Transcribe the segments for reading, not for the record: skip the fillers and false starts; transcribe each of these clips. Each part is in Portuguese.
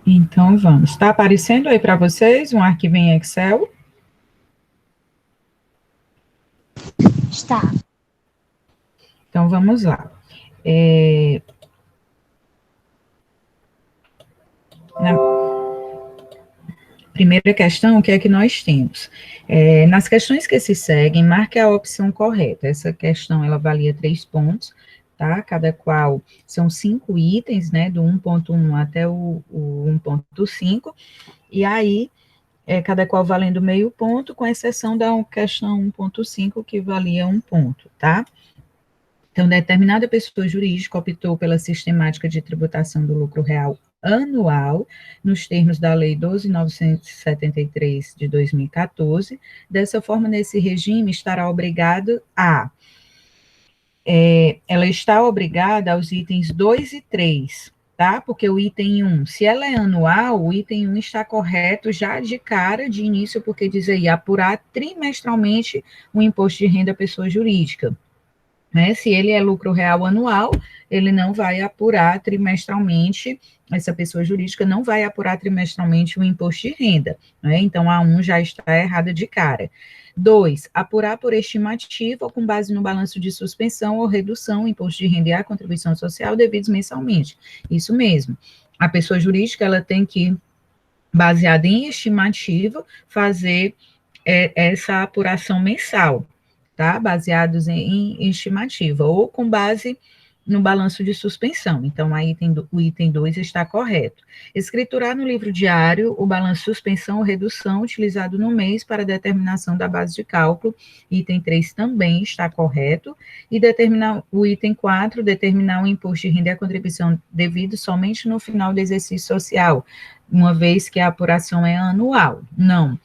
Então, vamos. Está aparecendo aí para vocês um arquivo em Excel? Está. Então, vamos lá. Na primeira questão, o que é que nós temos? Nas questões que se seguem, marque a opção correta. Essa questão, ela valia 3 pontos, tá? Cada qual são 5 itens, né? Do 1.1 até o 1.5. E aí, cada qual valendo meio ponto, com exceção da questão 1.5, que valia 1 ponto, tá? Então, determinada pessoa jurídica optou pela sistemática de tributação do lucro real anual, nos termos da Lei 12.973 de 2014. Dessa forma, nesse regime, estará obrigado a... ela está obrigada aos itens 2 e 3, tá? Porque o item 1, se ela é anual, o item 1 está correto já de cara, de início, porque diz aí, apurar trimestralmente o imposto de renda à pessoa jurídica. Né? Se ele é lucro real anual, ele não vai apurar trimestralmente, essa pessoa jurídica não vai apurar trimestralmente o imposto de renda. Né? Então, a 1 já está errada de cara. 2, apurar por estimativa ou com base no balanço de suspensão ou redução o imposto de renda e a contribuição social devidos mensalmente. Isso mesmo. A pessoa jurídica, ela tem que, baseada em estimativa, fazer essa apuração mensal, tá? Baseados em estimativa, ou com base no balanço de suspensão. Então, aí o item 2 está correto. Escriturar no livro diário o balanço de suspensão ou redução utilizado no mês para determinação da base de cálculo. Item 3 também está correto. E determinar o item 4, determinar o imposto de renda e a contribuição devido somente no final do exercício social, uma vez que a apuração é anual. Não.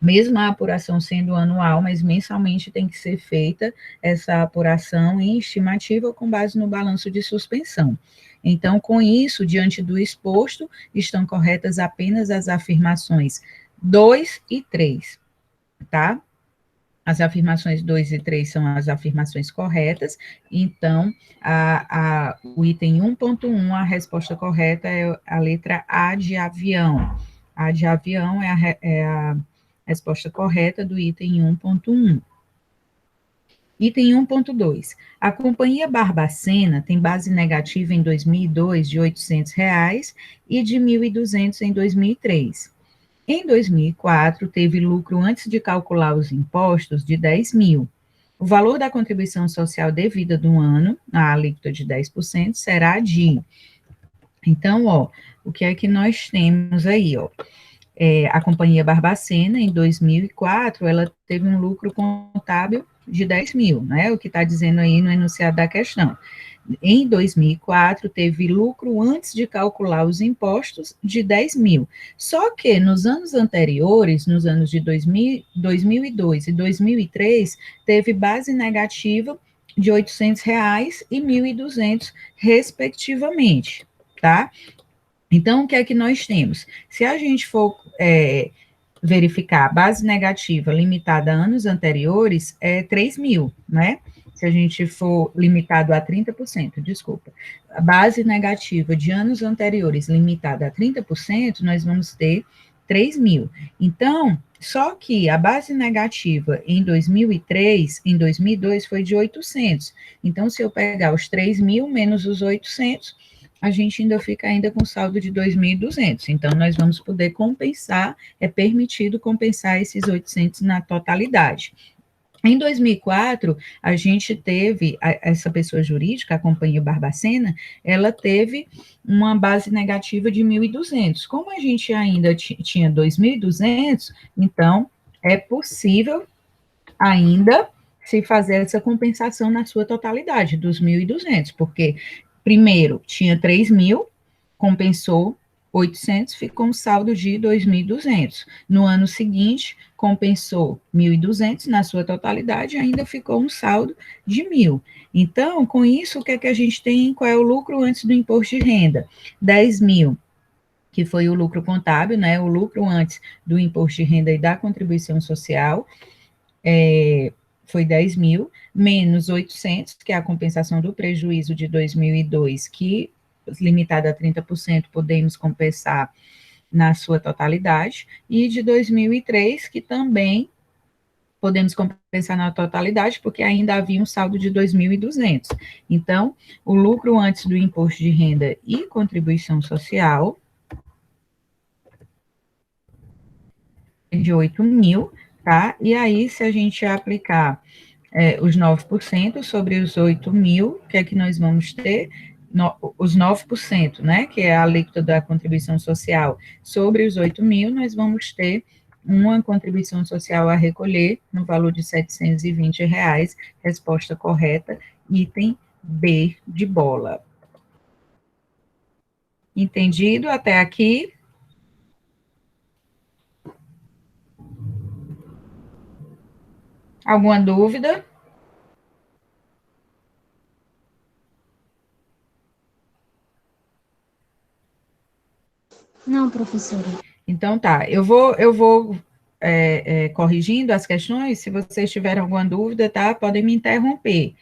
Mesmo a apuração sendo anual, mas mensalmente tem que ser feita essa apuração em estimativa com base no balanço de suspensão. Então, com isso, diante do exposto, estão corretas apenas as afirmações 2 e 3, tá? As afirmações 2 e 3 são as afirmações corretas, então, o item 1.1, a resposta correta é a letra A de avião. A de avião é a resposta correta do item 1.1. Item 1.2. A Companhia Barbacena tem base negativa em 2002 de R$ 800 e de 1.200 em 2003. Em 2004, teve lucro antes de calcular os impostos de 10 mil. O valor da contribuição social devida do ano, a alíquota de 10%, será de... Então, o que é que nós temos aí, a Companhia Barbacena, em 2004, ela teve um lucro contábil de 10 mil, né? O que está dizendo aí no enunciado da questão. Em 2004, teve lucro antes de calcular os impostos de 10 mil. Só que nos anos anteriores, nos anos de 2002 e 2003, teve base negativa de R$ 800 e 1.200, respectivamente, tá? Então, o que é que nós temos? Se a gente for verificar a base negativa limitada a anos anteriores, é 3 mil, né? Se a gente for limitado a 30%, desculpa. A base negativa de anos anteriores limitada a 30%, nós vamos ter 3 mil. Então, só que a base negativa em 2003, em 2002, foi de 800. Então, se eu pegar os 3 mil menos os 800, a gente ainda fica ainda com saldo de 2.200. Então, nós vamos poder compensar, é permitido compensar esses 800 na totalidade. Em 2004, a gente teve, essa pessoa jurídica, a Companhia Barbacena, ela teve uma base negativa de 1.200. Como a gente ainda tinha 2.200, então, é possível ainda se fazer essa compensação na sua totalidade, dos 1.200, porque primeiro tinha 3 mil, compensou 800, ficou um saldo de 2.200. No ano seguinte, compensou 1.200 na sua totalidade, ainda ficou um saldo de 1.000. Então, com isso, o que é que a gente tem? Qual é o lucro antes do imposto de renda? 10 mil, que foi o lucro contábil, né? O lucro antes do imposto de renda e da contribuição social, foi 10 mil, menos 800, que é a compensação do prejuízo de 2002, que limitada a 30%, podemos compensar na sua totalidade, e de 2003, que também podemos compensar na totalidade, porque ainda havia um saldo de 2.200. Então, o lucro antes do imposto de renda e contribuição social é de 8.000, tá? E aí, se a gente aplicar os 9% sobre os 8.000, o que é que nós vamos ter? Os 9%, né, que é a alíquota da contribuição social, sobre os 8.000, nós vamos ter uma contribuição social a recolher no valor de R$ 720, resposta correta, item B de bola. Entendido até aqui? Alguma dúvida? Não, professora. Então tá, eu vou corrigindo as questões. Se vocês tiverem alguma dúvida, tá, podem me interromper,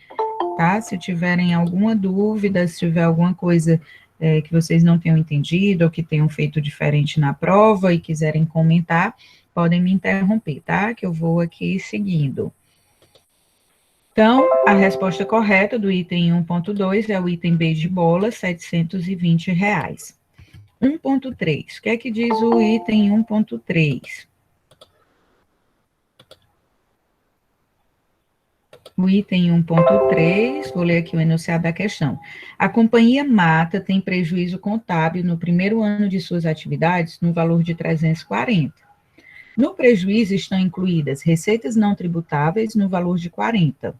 tá? Se tiverem alguma dúvida, se tiver alguma coisa que vocês não tenham entendido ou que tenham feito diferente na prova e quiserem comentar, podem me interromper, tá? Que eu vou aqui seguindo. Então, a resposta correta do item 1.2 é o item B de bola, R$ 720. 1.3, o que é que diz o item 1.3? O item 1.3, vou ler aqui o enunciado da questão. A companhia Mata tem prejuízo contábil no primeiro ano de suas atividades no valor de 340. No prejuízo estão incluídas receitas não tributáveis no valor de 40.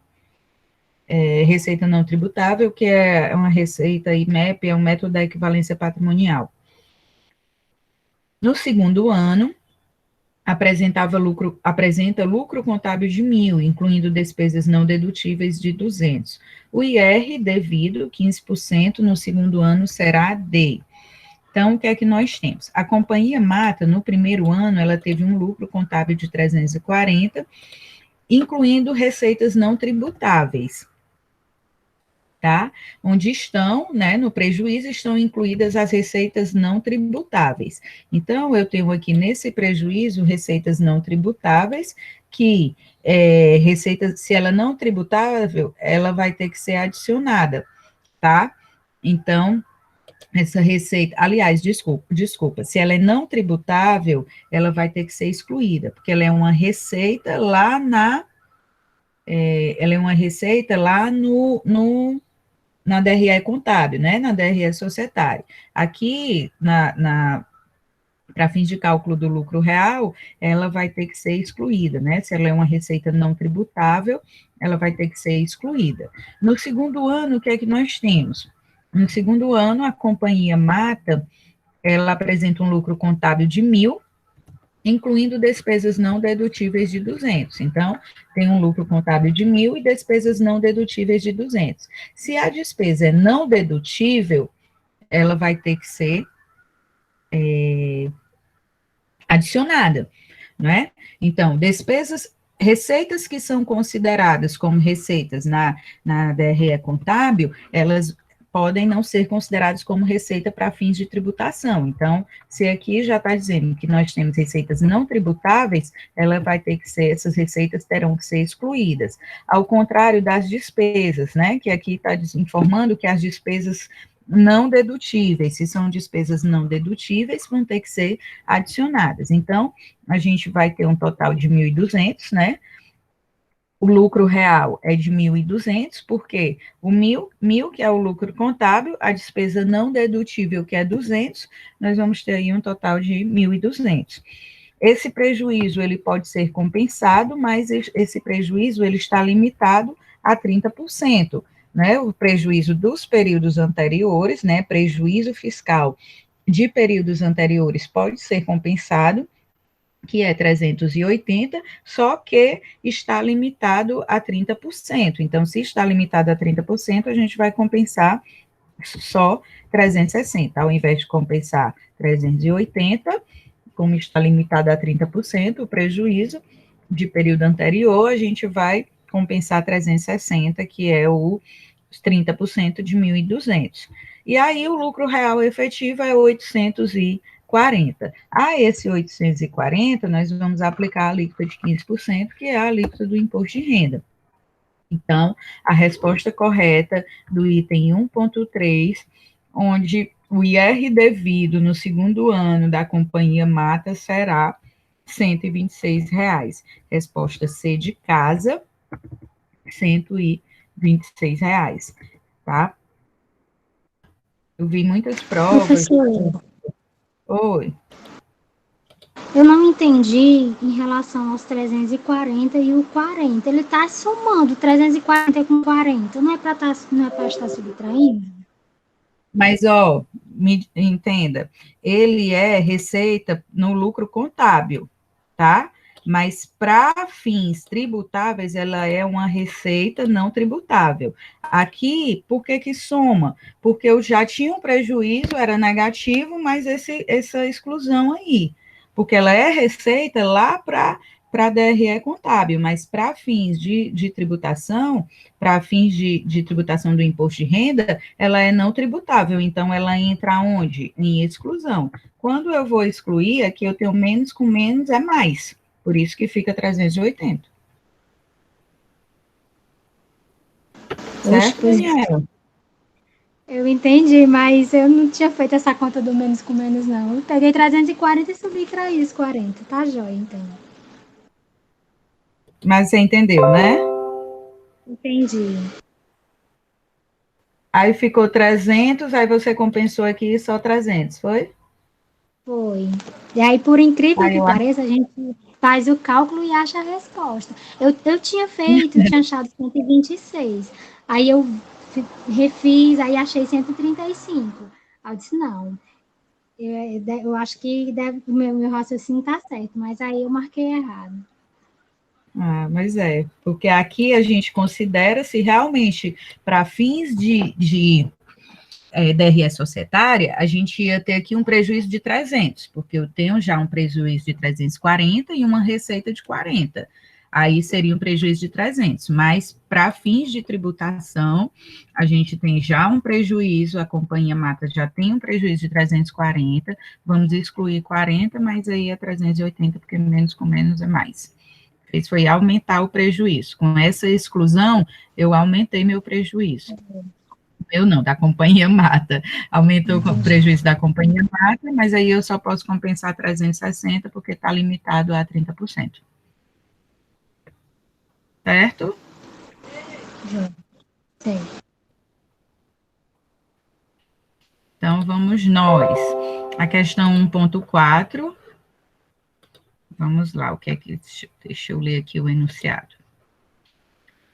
Receita não tributável, que é uma receita IMEP, é um método da equivalência patrimonial. No segundo ano, apresenta lucro contábil de 1.000, incluindo despesas não dedutíveis de 200. O IR devido, 15%, no segundo ano será D. Então, o que é que nós temos? A companhia Mata, no primeiro ano, ela teve um lucro contábil de 340, incluindo receitas não tributáveis, tá? Onde estão, né, no prejuízo, estão incluídas as receitas não tributáveis. Então, eu tenho aqui nesse prejuízo receitas não tributáveis, que receita, se ela não tributável, ela vai ter que ser adicionada, tá? Então, essa receita, aliás, desculpa, se ela é não tributável, ela vai ter que ser excluída, porque ela é uma receita lá na DRE contábil, né, na DRE societária. Aqui, para fins de cálculo do lucro real, ela vai ter que ser excluída, né, se ela é uma receita não tributável, ela vai ter que ser excluída. No segundo ano, o que é que nós temos? No segundo ano, a companhia Mata, ela apresenta um lucro contábil de 1.000, incluindo despesas não dedutíveis de 200. Então, tem um lucro contábil de 1.000 e despesas não dedutíveis de 200. Se a despesa é não dedutível, ela vai ter que ser adicionada, não é? Então, receitas que são consideradas como receitas na DRE contábil, elas podem não ser consideradas como receita para fins de tributação. Então, se aqui já está dizendo que nós temos receitas não tributáveis, ela vai ter que ser, essas receitas terão que ser excluídas. Ao contrário das despesas, né, que aqui está informando que as despesas não dedutíveis, se são despesas não dedutíveis, vão ter que ser adicionadas. Então, a gente vai ter um total de 1.200, né, o lucro real é de 1.200, porque o 1.000, que é o lucro contábil, a despesa não dedutível, que é 200, nós vamos ter aí um total de 1.200. Esse prejuízo, ele pode ser compensado, mas esse prejuízo, ele está limitado a 30%, né, o prejuízo dos períodos anteriores, né, prejuízo fiscal de períodos anteriores pode ser compensado, que é 380, só que está limitado a 30%. Então, se está limitado a 30%, a gente vai compensar só 360, ao invés de compensar 380, como está limitado a 30%, o prejuízo de período anterior, a gente vai compensar 360, que é o os 30% de 1.200. E aí o lucro real efetivo é 840. A esse 840, nós vamos aplicar a alíquota de 15%, que é a alíquota do imposto de renda. Então, a resposta correta do item 1.3, onde o IR devido no segundo ano da companhia Mata será R$ 126. Resposta C de casa, R$ 126, tá? Eu vi muitas provas. Professor, Oi. eu não entendi em relação aos 340 e o 40. Ele está somando 340 com 40. Não é para estar subtraindo? Mas, ó, me entenda, ele é receita no lucro contábil, tá? Mas para fins tributáveis, ela é uma receita não tributável. Aqui, por que que soma? Porque eu já tinha um prejuízo, era negativo, mas essa exclusão aí. Porque ela é receita lá para DRE contábil, mas para fins de tributação, para fins de tributação do imposto de renda, ela é não tributável, então ela entra onde? Em exclusão. Quando eu vou excluir, aqui eu tenho menos com menos é mais. Por isso que fica 380. Oxe, Certo, pois Daniela? eu entendi, mas eu não tinha feito essa conta do menos com menos, não. Eu peguei 340 e subtraí os 40. Tá jóia, então. Mas você entendeu, né? Entendi. Aí ficou 300, aí você compensou aqui só 300, foi? Foi. E aí, por incrível Aí que eu pareça, a gente faz o cálculo e acha a resposta. Eu tinha feito, tinha achado 126. Aí eu refiz, aí achei 135. Aí eu disse, não, eu acho que o meu raciocínio está certo, mas aí eu marquei errado. mas é, porque aqui a gente considera se realmente para fins de DRE societária, a gente ia ter aqui um prejuízo de 300, porque eu tenho já um prejuízo de 340 e uma receita de 40. Aí seria um prejuízo de 300, mas para fins de tributação, a gente tem já um prejuízo, a companhia Mata já tem um prejuízo de 340, vamos excluir 40, mas aí é 380, porque menos com menos é mais. Fez foi aumentar o prejuízo. Com essa exclusão, eu aumentei meu prejuízo. Eu não, da companhia Mata. Aumentou o prejuízo da companhia Mata, mas aí eu só posso compensar 360 porque está limitado a 30%. Certo? Sim. Então, vamos nós. A questão 1.4. Vamos lá, o que é que. Deixa eu ler aqui o enunciado.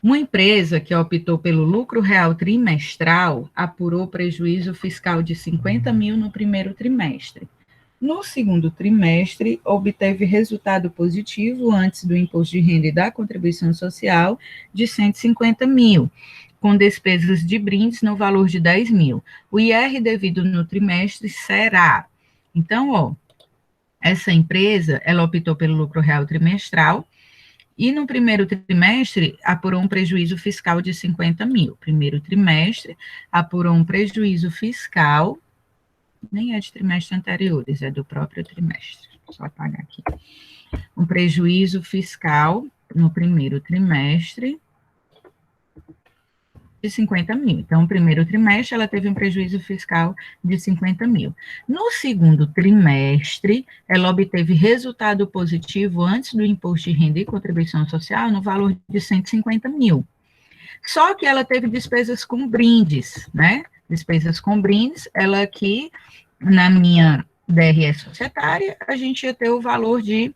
Uma empresa que optou pelo lucro real trimestral apurou prejuízo fiscal de 50 mil no primeiro trimestre. No segundo trimestre, obteve resultado positivo antes do imposto de renda e da contribuição social de 150 mil, com despesas de brindes no valor de 10 mil. O IR devido no trimestre será. Então, ó, essa empresa, ela optou pelo lucro real trimestral, e no primeiro trimestre, apurou um prejuízo fiscal de 50 mil. Primeiro trimestre, apurou um prejuízo fiscal, nem é de trimestres anteriores, é do próprio trimestre. Só apagar aqui. Um prejuízo fiscal no primeiro trimestre de 50 mil. Então, no primeiro trimestre, ela teve um prejuízo fiscal de 50 mil. No segundo trimestre, ela obteve resultado positivo antes do imposto de renda e contribuição social no valor de 150 mil. Só que ela teve despesas com brindes, né? Despesas com brindes, ela aqui, na minha DRE societária, a gente ia ter o valor de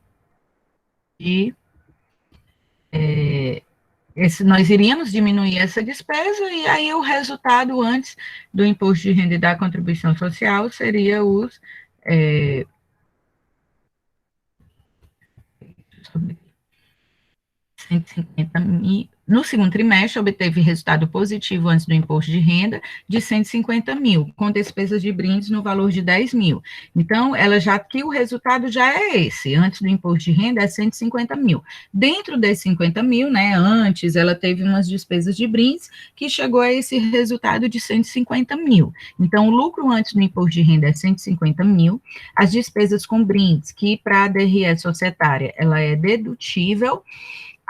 nós iríamos diminuir essa despesa, e aí o resultado antes do imposto de renda e da contribuição social seria os 150 mil, No segundo trimestre, obteve resultado positivo antes do imposto de renda de 150 mil, com despesas de brindes no valor de 10 mil. Então, ela já que o resultado já é esse, antes do imposto de renda é 150 mil. Dentro desses 50 mil, né, antes ela teve umas despesas de brindes que chegou a esse resultado de 150 mil. Então, o lucro antes do imposto de renda é 150 mil, as despesas com brindes, que para a DRE societária, ela é dedutível.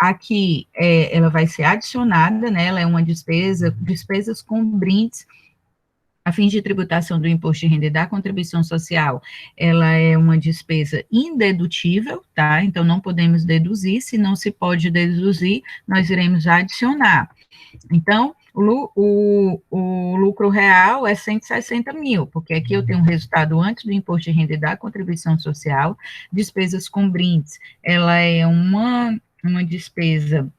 Aqui, ela vai ser adicionada, né, ela é uma despesas com brindes, a fim de tributação do imposto de renda e da contribuição social, ela é uma despesa indedutível, tá? Então, não podemos deduzir, se não se pode deduzir, nós iremos adicionar. Então, o lucro real é 160 mil, porque aqui eu tenho um resultado antes do imposto de renda e da contribuição social, despesas com brindes, ela é uma despesa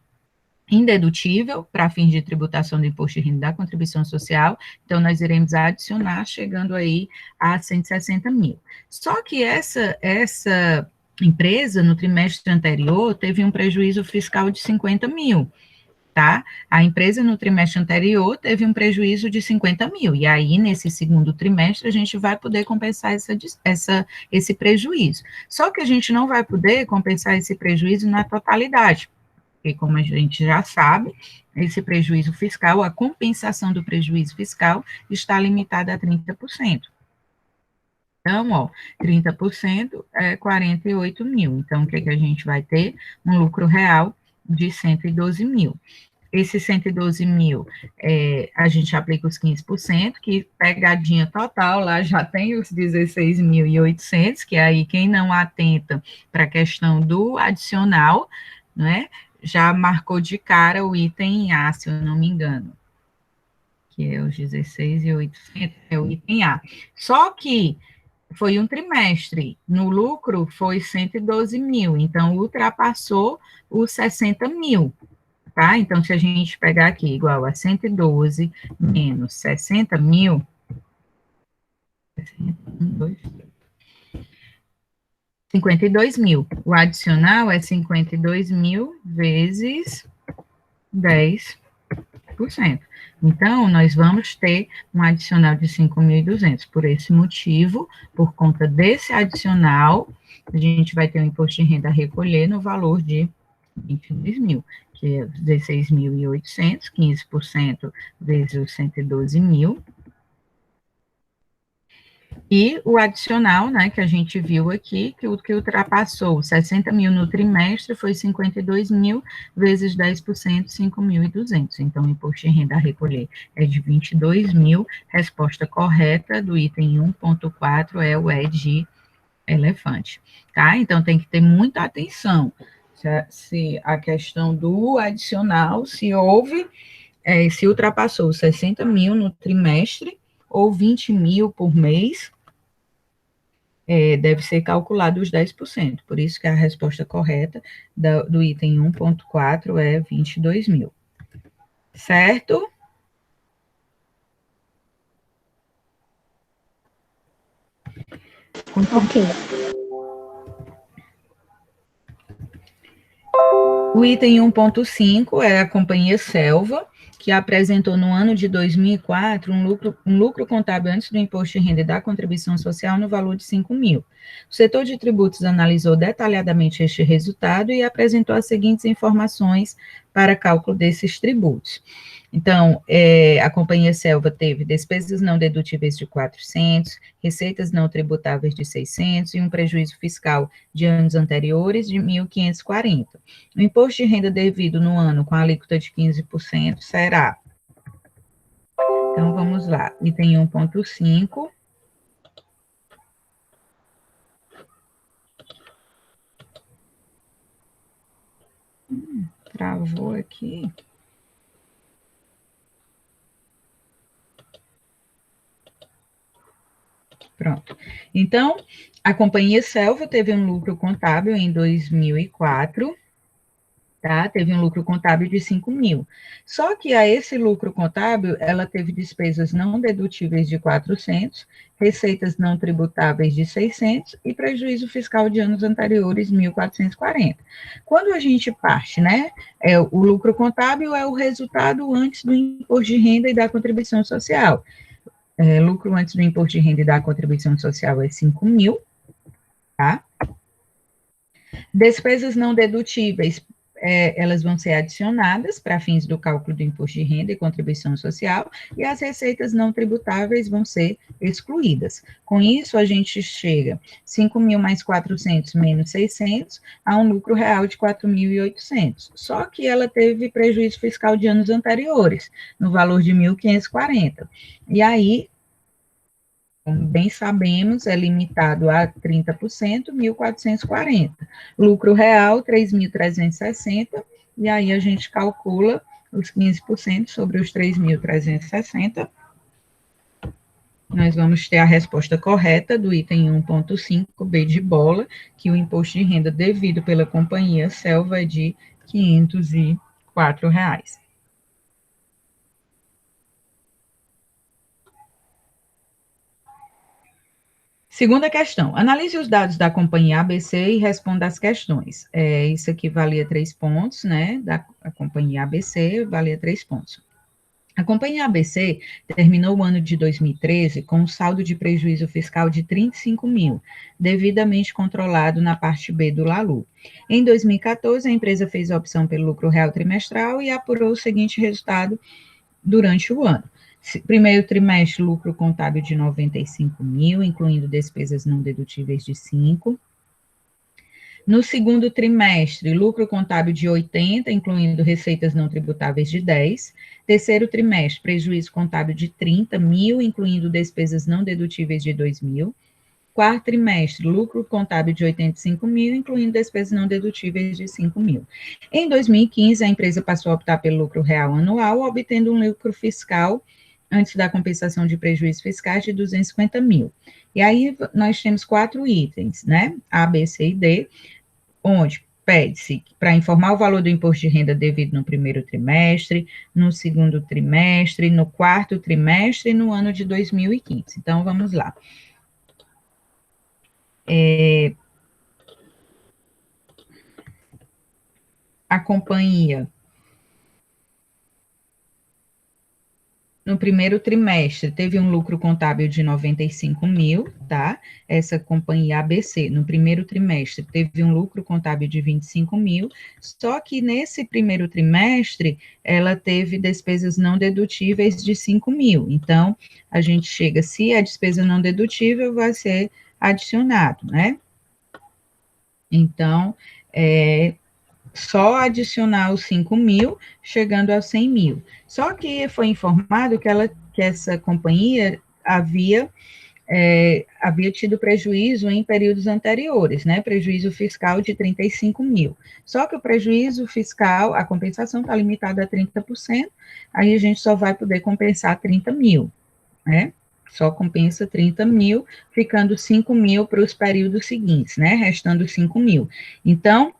indedutível para fins de tributação do imposto de renda e da contribuição social, então nós iremos adicionar, chegando aí a 160 mil. Só que essa empresa, no trimestre anterior, teve um prejuízo fiscal de 50 mil, tá? A empresa, no trimestre anterior, teve um prejuízo de 50 mil, e aí, nesse segundo trimestre, a gente vai poder compensar esse prejuízo. Só que a gente não vai poder compensar esse prejuízo na totalidade, porque, como a gente já sabe, esse prejuízo fiscal, a compensação do prejuízo fiscal está limitada a 30%. Então, ó, 30% é 48 mil. Então, o que a gente vai ter? Um lucro real de 112 mil. Esse 112 mil, a gente aplica os 15%, que pegadinha total, lá já tem os 16.800, que aí quem não atenta para a questão do adicional, né, já marcou de cara o item A, se eu não me engano, que é os 16.800, é o item A. Só que foi um trimestre, no lucro foi 112 mil, então ultrapassou os 60 mil, tá? Então, se a gente pegar aqui igual a 112 menos 60 mil, 52 mil. O adicional é 52 mil vezes 10%. Então, nós vamos ter um adicional de 5.200. Por esse motivo, por conta desse adicional, a gente vai ter um imposto de renda a recolher no valor de 22 mil, que é 16.800, 15% vezes os 112 mil, e o adicional, né, que a gente viu aqui, que o que ultrapassou 60 mil no trimestre foi 52 mil vezes 10%, 5.200. Então, o imposto de renda a recolher é de 22 mil. Resposta correta do item 1.4 é o E de elefante, tá? Então, tem que ter muita atenção. Se a questão do adicional, se houve, se ultrapassou 60 mil no trimestre, ou 20 mil por mês, deve ser calculado os 10%. Por isso que a resposta correta do item 1.4 é 22 mil. Certo? Ok. O item 1.5 é a Companhia Selva, que apresentou no ano de 2004 um lucro contábil antes do imposto de renda e da contribuição social no valor de 5 mil. O setor de tributos analisou detalhadamente este resultado e apresentou as seguintes informações para cálculo desses tributos. Então, a Companhia Selva teve despesas não dedutíveis de 400, receitas não tributáveis de 600 e um prejuízo fiscal de anos anteriores de 1.540. O imposto de renda devido no ano com a alíquota de 15% será. Então, vamos lá. Item 1.5. Travou aqui. Pronto. Então, a Companhia Selva teve um lucro contábil em 2004 tá? Teve um lucro contábil de 5 mil. Só que a esse lucro contábil, ela teve despesas não dedutíveis de 400, receitas não tributáveis de 600 e prejuízo fiscal de anos anteriores, 1.440. Quando a gente parte, né, o lucro contábil é o resultado antes do imposto de renda e da contribuição social. Lucro antes do imposto de renda e da contribuição social é 5 mil, tá? Despesas não dedutíveis, elas vão ser adicionadas para fins do cálculo do imposto de renda e contribuição social, e as receitas não tributáveis vão ser excluídas. Com isso, a gente chega 5 mil mais 400 menos 600 a um lucro real de 4.800. Só que ela teve prejuízo fiscal de anos anteriores, no valor de 1.540. E aí, como bem sabemos, é limitado a 30%, 1.440. Lucro real, 3.360, e aí a gente calcula os 15% sobre os 3.360. Nós vamos ter a resposta correta do item 1.5, B de bola, que o imposto de renda devido pela companhia Selva é de R$ 504. Segunda questão, analise os dados da companhia ABC e responda as questões. Isso aqui valia 3 pontos, né? Da companhia ABC valia 3 pontos. A companhia ABC terminou o ano de 2013 com um saldo de prejuízo fiscal de 35 mil, devidamente controlado na parte B do LALU. Em 2014, a empresa fez a opção pelo lucro real trimestral e apurou o seguinte resultado durante o ano. Primeiro trimestre, lucro contábil de 95 mil, incluindo despesas não dedutíveis de 5. No segundo trimestre, lucro contábil de 80, incluindo receitas não tributáveis de 10. Terceiro trimestre, prejuízo contábil de 30 mil, incluindo despesas não dedutíveis de 2 mil. Quarto trimestre, lucro contábil de 85 mil, incluindo despesas não dedutíveis de 5 mil. Em 2015, a empresa passou a optar pelo lucro real anual, obtendo um lucro fiscal antes da compensação de prejuízos fiscais de 250 mil. E aí nós temos 4 itens, né? A, B, C e D, onde pede-se para informar o valor do imposto de renda devido no primeiro trimestre, no segundo trimestre, no quarto trimestre e no ano de 2015. Então, vamos lá. A companhia, no primeiro trimestre, teve um lucro contábil de 95 mil, tá? Essa companhia ABC, no primeiro trimestre, teve um lucro contábil de 25 mil, só que nesse primeiro trimestre, ela teve despesas não dedutíveis de 5 mil. Então, a gente chega, se a despesa não dedutível, vai ser adicionado, né? Então, só adicionar os 5 mil, chegando aos 100 mil. Só que foi informado que essa companhia havia tido prejuízo em períodos anteriores, né? Prejuízo fiscal de 35 mil. Só que o prejuízo fiscal, a compensação está limitada a 30%, aí a gente só vai poder compensar 30 mil, né? Só compensa 30 mil, ficando 5 mil para os períodos seguintes, né? Restando 5 mil. Então,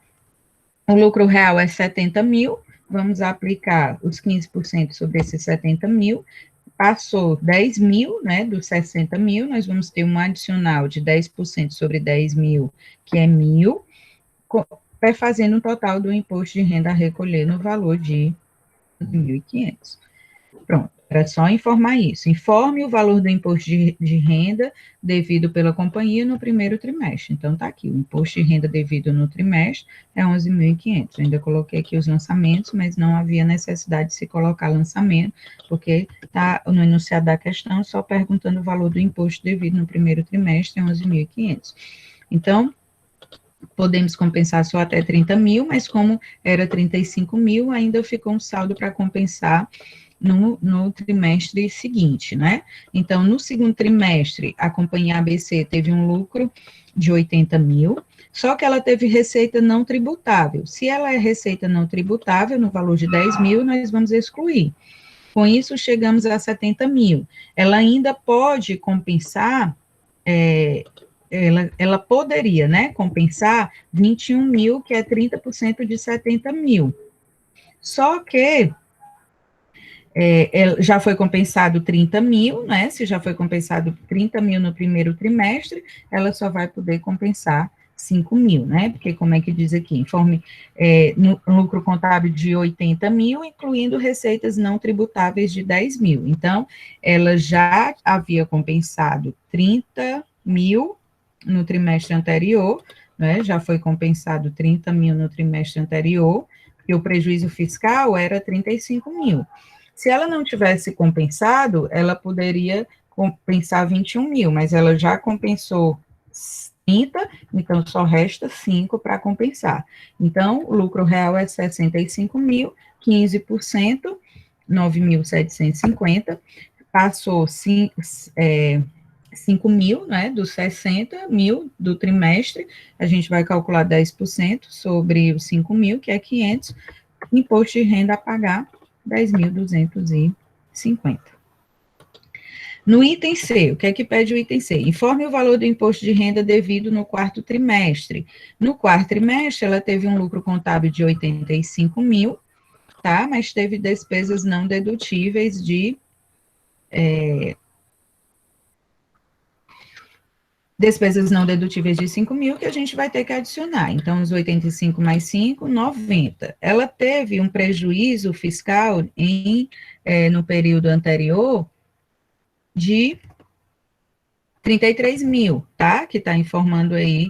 o lucro real é 70 mil, vamos aplicar os 15% sobre esses 70 mil, passou 10 mil, né, dos 60 mil, nós vamos ter um adicional de 10% sobre 10 mil, que é 1.000, fazendo um total do imposto de renda a recolher no valor de 1.500. Pronto, era só informar isso. Informe o valor do imposto de renda devido pela companhia no primeiro trimestre. Então, tá aqui, o imposto de renda devido no trimestre é 11.500. Ainda coloquei aqui os lançamentos, mas não havia necessidade de se colocar lançamento, porque tá no enunciado da questão só perguntando o valor do imposto devido no primeiro trimestre é 11.500. Então, podemos compensar só até 30 mil, mas como era 35 mil, ainda ficou um saldo para compensar no trimestre seguinte, né? Então, no segundo trimestre, a companhia ABC teve um lucro de 80 mil, só que ela teve receita não tributável. Se ela é receita não tributável, no valor de 10 mil, nós vamos excluir. Com isso, chegamos a 70 mil. Ela ainda pode compensar ela poderia, né, compensar 21 mil, que é 30% de 70 mil. Só que já foi compensado 30 mil, né? Se já foi compensado 30 mil no primeiro trimestre, ela só vai poder compensar 5 mil, né? Porque, como é que diz aqui, informe no lucro contábil de 80 mil, incluindo receitas não tributáveis de 10 mil. Então, ela já havia compensado 30 mil no trimestre anterior, né? Já foi compensado 30 mil no trimestre anterior, e o prejuízo fiscal era 35 mil. Se ela não tivesse compensado, ela poderia compensar 21 mil, mas ela já compensou 30, então só resta 5 para compensar. Então, o lucro real é 65 mil, 15%, 9.750, passou 5 mil, né, dos 60 mil do trimestre, a gente vai calcular 10% sobre os 5 mil, que é 500, imposto de renda a pagar, 10.250. No item C, o que é que pede o item C? Informe o valor do imposto de renda devido no quarto trimestre. No quarto trimestre, ela teve um lucro contábil de 85 mil, tá? Mas teve despesas não dedutíveis de despesas não dedutíveis de 5 mil, que a gente vai ter que adicionar. Então, os 85 mais 5, 90. Ela teve um prejuízo fiscal no período anterior de 33 mil, tá? Que está informando aí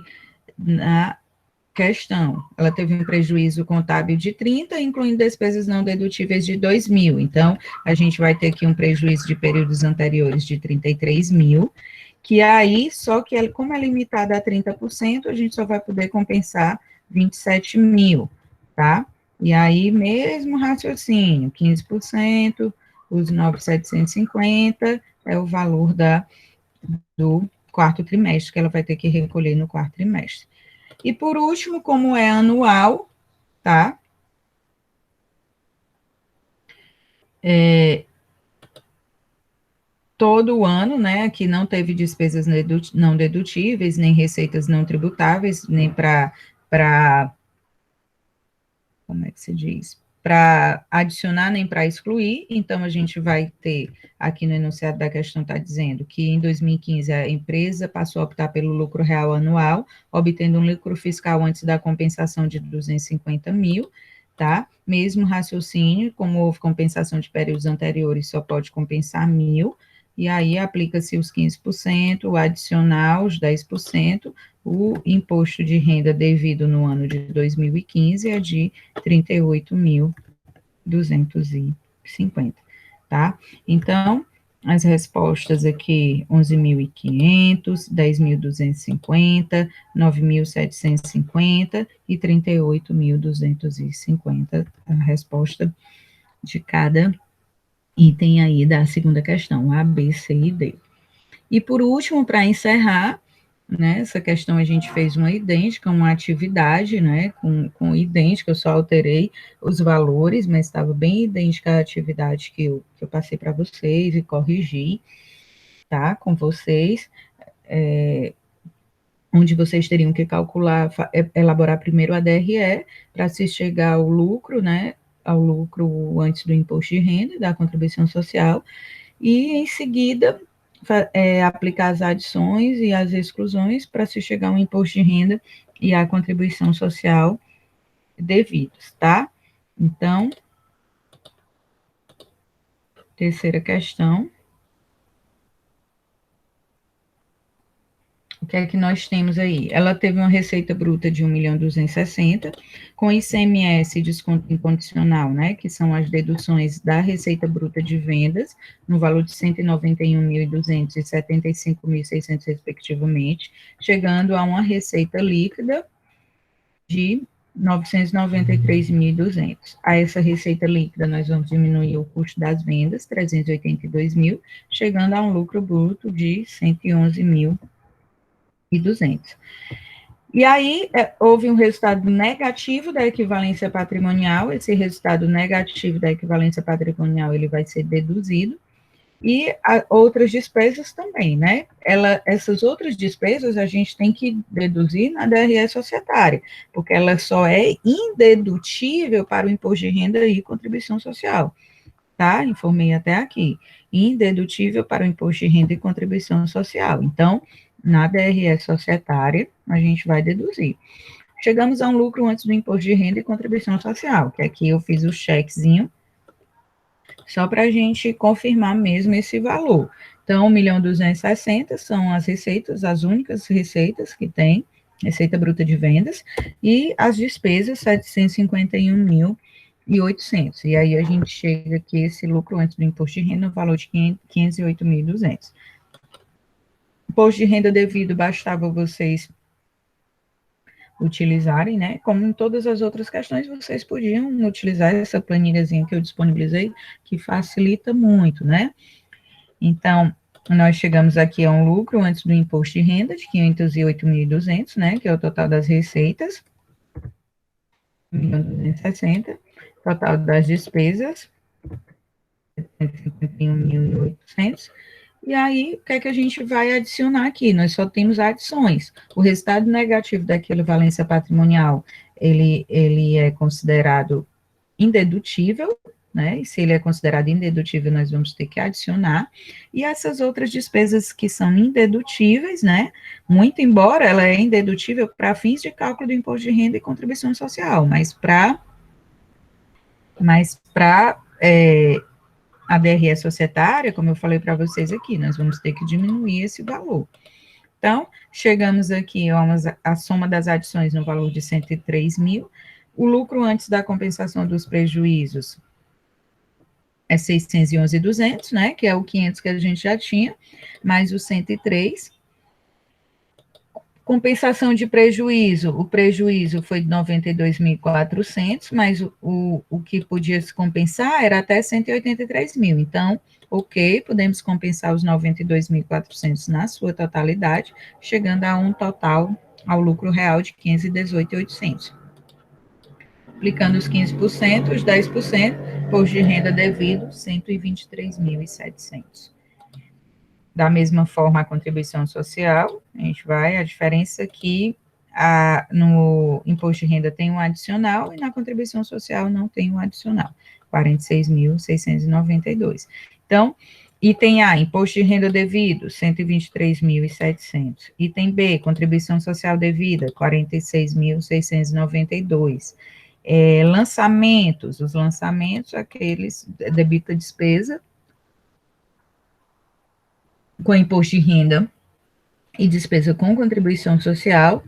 na questão. Ela teve um prejuízo contábil de 30, incluindo despesas não dedutíveis de 2 mil. Então, a gente vai ter aqui um prejuízo de períodos anteriores de 33 mil, que aí, só que como é limitada a 30%, a gente só vai poder compensar 27 mil, tá? E aí, mesmo raciocínio, 15%, os 9.750 é o valor do quarto trimestre, que ela vai ter que recolher no quarto trimestre. E por último, como é anual, tá? Todo ano, né, aqui não teve despesas não dedutíveis, nem receitas não tributáveis, nem para, como é que se diz? Para adicionar nem para excluir, então a gente vai ter, aqui no enunciado da questão está dizendo que em 2015 a empresa passou a optar pelo lucro real anual, obtendo um lucro fiscal antes da compensação de 250 mil, tá? Mesmo raciocínio, como houve compensação de períodos anteriores, só pode compensar 1.000, e aí aplica-se os 15%, o adicional, os 10%, o imposto de renda devido no ano de 2015 é de 38.250, tá? Então, as respostas aqui, 11.500, 10.250, 9.750 e 38.250, a resposta de cada item aí da segunda questão, A, B, C e D. E por último, para encerrar, né, essa questão a gente fez uma idêntica, uma atividade, né, com idêntica, eu só alterei os valores, mas estava bem idêntica à atividade que eu passei para vocês e corrigi, tá, com vocês, onde vocês teriam que calcular, elaborar primeiro a DRE, para se chegar ao lucro, né, ao lucro antes do imposto de renda, da contribuição social, e em seguida aplicar as adições e as exclusões para se chegar ao imposto de renda e à contribuição social devidos, tá? Então, terceira questão. O que é que nós temos aí? Ela teve uma receita bruta de 1.260.000, com ICMS e desconto incondicional, né, que são as deduções da receita bruta de vendas, no valor de 191.200 e 75.600, respectivamente, chegando a uma receita líquida de 993.200. A essa receita líquida, nós vamos diminuir o custo das vendas, 382 mil, chegando a um lucro bruto de 111.200. E aí, houve um resultado negativo da equivalência patrimonial, esse resultado negativo da equivalência patrimonial, ele vai ser deduzido, E outras despesas também, né? Essas outras despesas a gente tem que deduzir na DRE societária, porque ela só é indedutível para o imposto de renda e contribuição social, tá? Informei até aqui. Indedutível para o imposto de renda e contribuição social. Então, na DRE societária, a gente vai deduzir. Chegamos a um lucro antes do imposto de renda e contribuição social, que aqui eu fiz o chequezinho, só para a gente confirmar mesmo esse valor. Então, 1.260.000 são as receitas, as únicas receitas que tem, receita bruta de vendas, e as despesas, 751.800. E aí a gente chega aqui, esse lucro antes do imposto de renda, no valor de 508.200. Imposto de renda devido, bastava vocês utilizarem, né? Como em todas as outras questões, vocês podiam utilizar essa planilhazinha que eu disponibilizei, que facilita muito, né? Então, nós chegamos aqui a um lucro antes do imposto de renda de 508.200, né? Que é o total das receitas, 1.260, total das despesas, 751.800. E aí, o que é que a gente vai adicionar aqui? Nós só temos adições. O resultado negativo da equivalência patrimonial, ele é considerado indedutível, né? E se ele é considerado indedutível, nós vamos ter que adicionar. E essas outras despesas que são indedutíveis, né? Muito embora ela é indedutível para fins de cálculo do imposto de renda e contribuição social, mas para a DRE societária, como eu falei para vocês aqui, nós vamos ter que diminuir esse valor. Então, chegamos aqui a soma das adições no valor de 103.000. O lucro antes da compensação dos prejuízos é 611.200, né, que é o 500 que a gente já tinha, mais o 103. Compensação de prejuízo, o prejuízo foi de 92.400, mas o que podia se compensar era até 183.000. Então, ok, podemos compensar os 92.400 na sua totalidade, chegando a um total, ao lucro real de 518.800. Aplicando os 15%, os 10%, imposto de renda devido, 123.700. Da mesma forma, a contribuição social, a gente vai, a diferença aqui, no imposto de renda tem um adicional e na contribuição social não tem um adicional, 46.692. Então, item A, imposto de renda devido, 123.700. Item B, contribuição social devida, 46.692. Lançamentos, os lançamentos, aqueles debita despesa, com imposto de renda e despesa com contribuição social,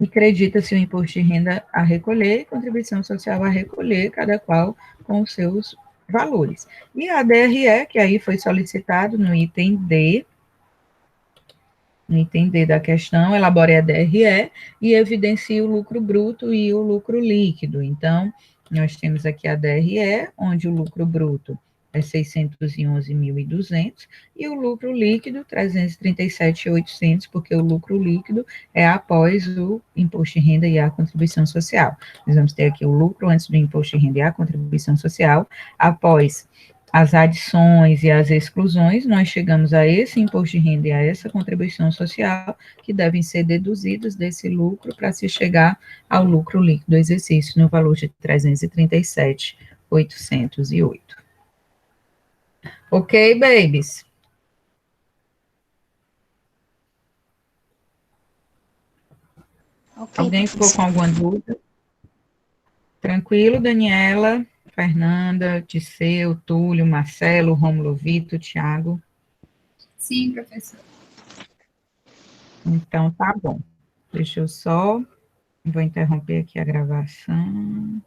e credita-se o imposto de renda a recolher e contribuição social a recolher, cada qual com os seus valores. E a DRE, que aí foi solicitado no item D da questão, elabore a DRE e evidencie o lucro bruto e o lucro líquido. Então, nós temos aqui a DRE, onde o lucro bruto é 611.200, e o lucro líquido, 337.800, porque o lucro líquido é após o imposto de renda e a contribuição social. Nós vamos ter aqui o lucro antes do imposto de renda e a contribuição social, após as adições e as exclusões, nós chegamos a esse imposto de renda e a essa contribuição social, que devem ser deduzidos desse lucro para se chegar ao lucro líquido do exercício, no valor de 337.808. Ok, babies? Ok, Alguém ficou com alguma dúvida? Tranquilo, Daniela, Fernanda, Tiseu, Túlio, Marcelo, Rômulo, Vitor, Tiago? Sim, professor. Então, tá bom. Deixa eu só... Vou interromper aqui a gravação.